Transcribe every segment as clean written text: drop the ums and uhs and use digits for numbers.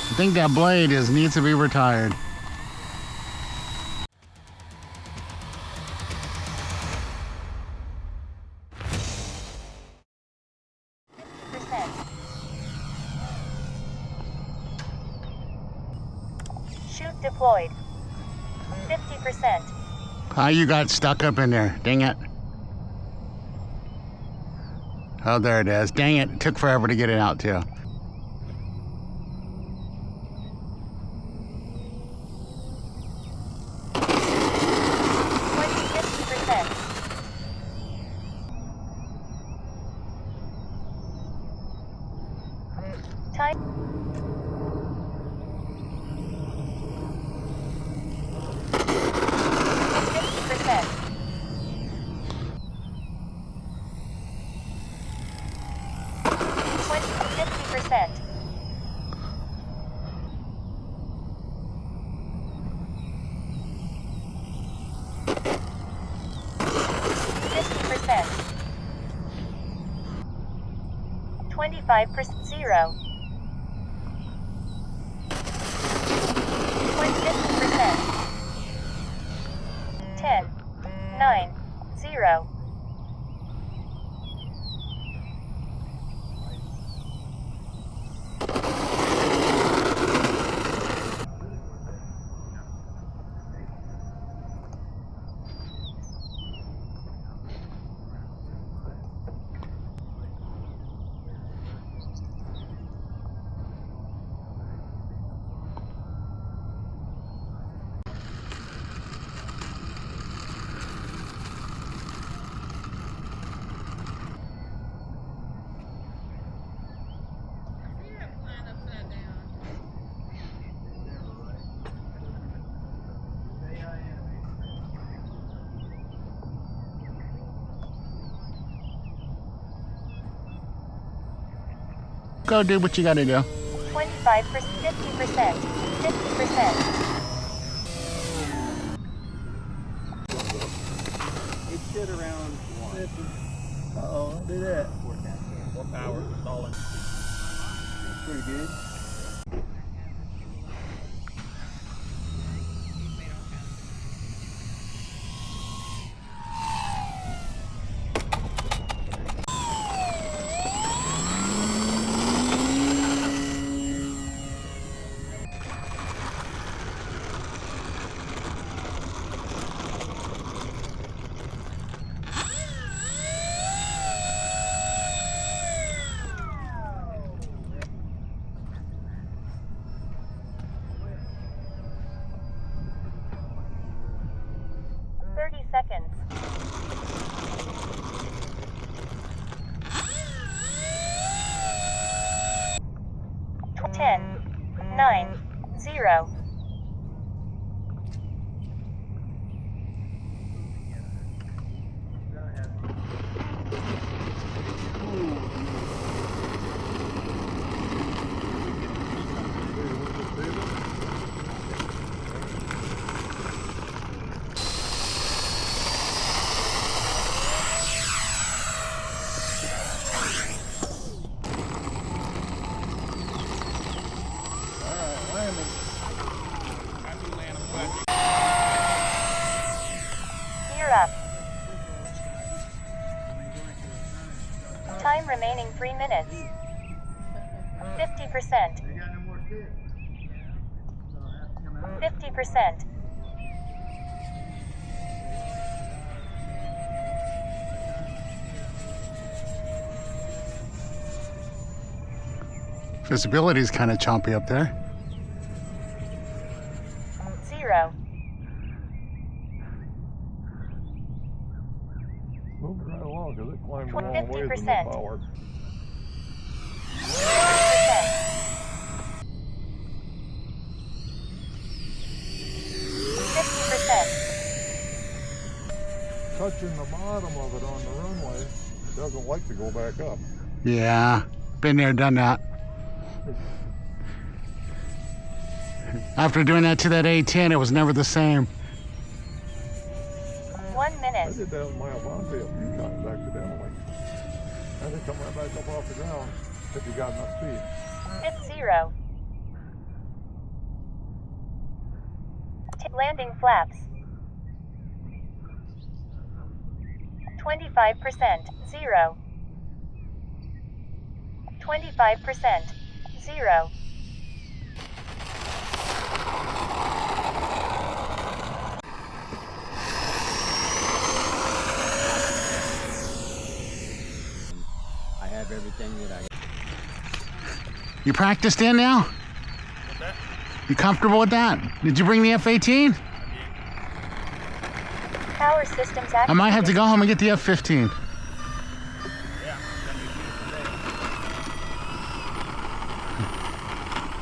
I think that blade needs to be retired. Chute deployed. 50%. How you got stuck up in there? Dang it. Oh, there it is. Dang it. It took forever to get it out, too. Time. 50%. 50%. 50%. 25%. 0. 50%. 10, 9, 0. Go do what you gotta do. 25%, 50%, 50%. It should around 1. Uh-oh, don't do that. 4 power, stalling. Pretty good. Seconds. 10, 9, 0. Gear up. Time remaining 3 minutes. 50%. 50%. Visibility is kind of choppy up there. 0. Moving right along because it climbed a long ways with 50%. no power. 50%. Touching the bottom of it on the runway, it doesn't like to go back up. Yeah, been there, done that. After doing that to that A10, it was never the same. 1 I minute. did that with my Avante a few times accidentally. And it come right back up off the ground if you got enough speed. Hit 0. Landing flaps. 25%, 0. 25%, 0. I have everything that I. You practiced in now? What's that? You comfortable with that? Did you bring the F-18? Power systems activated. I might have to go home and get the F-15. Yeah.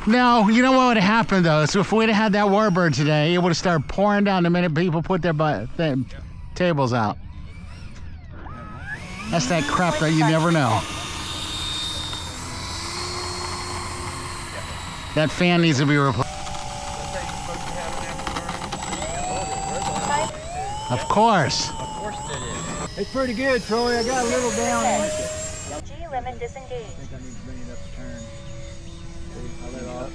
No, you know what would have happened though? So if we'd have had that Warbird today, it would have started pouring down the minute people put their tables out. That's that crap that you never know. That fan needs to be replaced. Of course. Of course it is. It's pretty good, Troy. I got a little down on it. G limit disengaged. I think I need to bring it up to turn. See, I let off.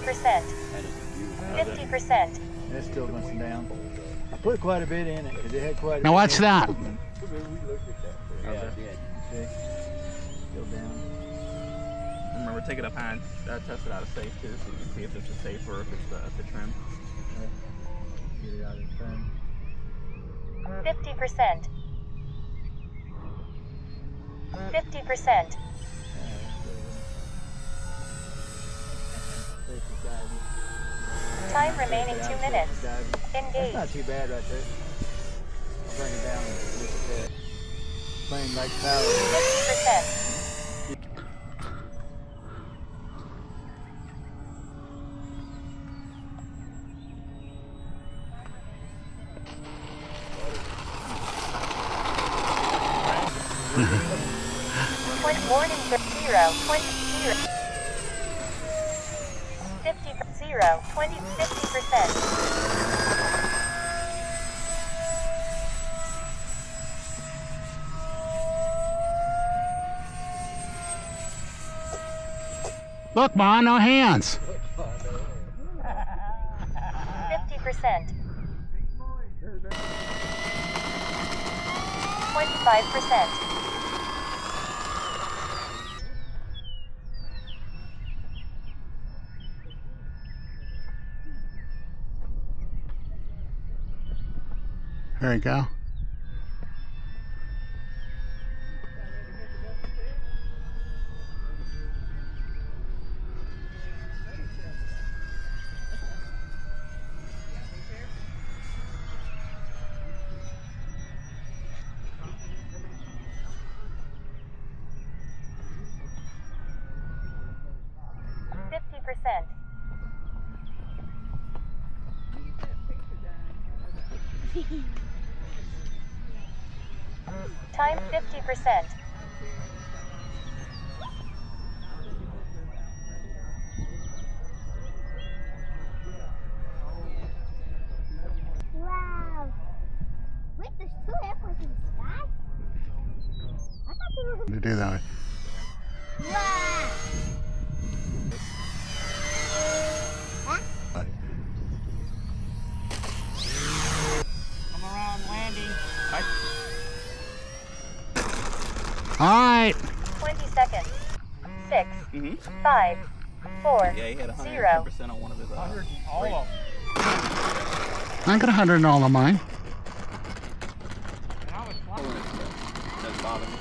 50%. 50%. And it's still going down. I put quite a bit in it because it had quite a bit. Now watch that. Yeah, it did. See? Still down. Remember, take it up high and test it out of safe too, so you can see if it's a safe or if it's the trim. Get it out of trim. 50%. 50%. Time remaining 2 minutes. That's Engage. not too bad right there. I'll bring it down and look at that. Plane like power. 50%. Warning 0, 20, 0. 50, 0, 20, 50%. Look, Ma, no hands. 50%. 25%. There you go. Time 50%. Wow. Wait, there's 2 airports in the sky? I thought they were... To do that. Wow. Huh? Come around landing. All right. 20 seconds. 6, 5, 4, Yeah, he had 0. 110% on one of his. All of them. I got 100 in all of mine. Doesn't bother me.